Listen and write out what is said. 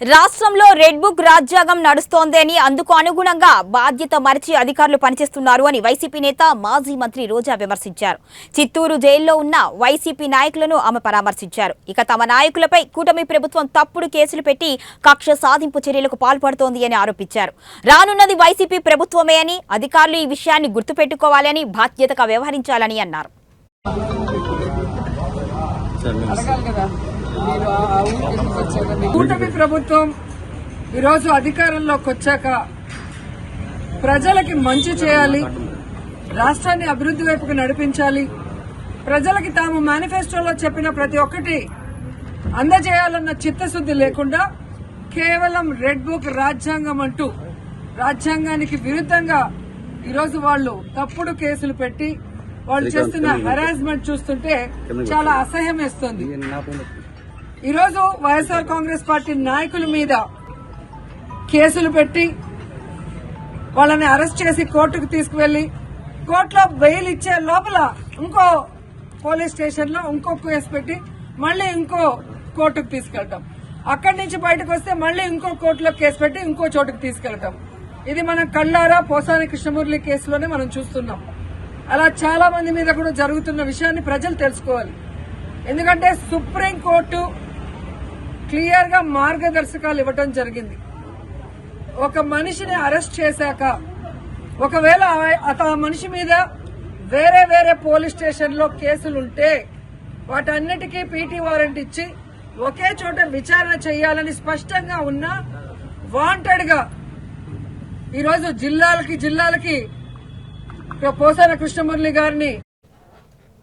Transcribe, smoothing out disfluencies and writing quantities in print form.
రాష్ట్రంలో red book రాజ్యాంగం నడుస్తోంది అని అందుకు అనుగుణంగా బాధ్యత మరిచి అధికారులు పనిచేస్తున్నారు అని వైసీపీ నేత మాజీ మంత్రి రోజా విమర్శించారు. చిత్తూరు జైల్లో ఉన్న వైసీపీ నాయకులను ఆమె పరామర్శించారు. ఇక తమ నాయకులపై కూటమి ప్రభుత్వం తప్పుడు కేసులు పెట్టి కక్ష సాధింపు చర్యలకు పాల్పడుతోంది అని ఆరోపించారు. రానున్నది వైసీపీ ప్రభుత్వమే అని అధికారులు ఈ విషయాన్ని గుర్తుపెట్టుకోవాలని బాధ్యతగా వ్యవహరించాలని అన్నారు. కూటమి ప్రభుత్వం ఈరోజు అధికారంలోకి వచ్చాక ప్రజలకి మంచి చేయాలి, రాష్ట్రాన్ని అభివృద్ధి వైపుకు నడిపించాలి, ప్రజలకి తాము మేనిఫెస్టోలో చెప్పిన ప్రతి ఒక్కటి అందజేయాలన్న చిత్తశుద్ధి లేకుండా కేవలం రెడ్ బుక్ రాజ్యాంగం అంటూ రాజ్యాంగానికి విరుద్ధంగా ఈరోజు వాళ్ళు తప్పుడు కేసులు పెట్టి వాళ్ళు చేస్తున్న హెరాస్మెంట్ చూస్తుంటే చాలా అసహ్యం వేస్తుంది. ఈరోజు వైఎస్ఆర్ కాంగ్రెస్ పార్టీ నాయకుల మీద కేసులు పెట్టి వాళ్ళని అరెస్ట్ చేసి కోర్టుకు తీసుకువెళ్లి కోర్టులో బెయిల్ ఇచ్చే లోపల ఇంకో పోలీస్ స్టేషన్ లో ఇంకో కేసు పెట్టి మళ్లీ ఇంకో కోర్టుకు తీసుకెళ్తాం, అక్కడి నుంచి బయటకు వస్తే మళ్లీ ఇంకో కోర్టులో కేసు పెట్టి ఇంకో చోటుకు తీసుకెళ్తాం. ఇది మనం కళ్ళారా పోసాని కృష్ణమురళి కేసులోనే మనం చూస్తున్నాం. అలా చాలా మంది మీద కూడా జరుగుతున్న విషయాన్ని ప్రజలు తెలుసుకోవాలి. ఎందుకంటే సుప్రీంకోర్టు క్లియర్ గా మార్గదర్శకాలు ఇవ్వడం జరిగింది. ఒక మనిషిని అరెస్ట్ చేశాక ఒకవేళ ఆ మనిషి మీద వేరే వేరే పోలీస్ స్టేషన్ లో కేసులుంటే వాటన్నిటికీ పీటీ వారెంట్ ఇచ్చి ఒకే చోట విచారణ చేయాలని స్పష్టంగా ఉన్న వాంటెడ్ గా ఈరోజు జిల్లాలకి పోసాన కృష్ణమురళి గారిని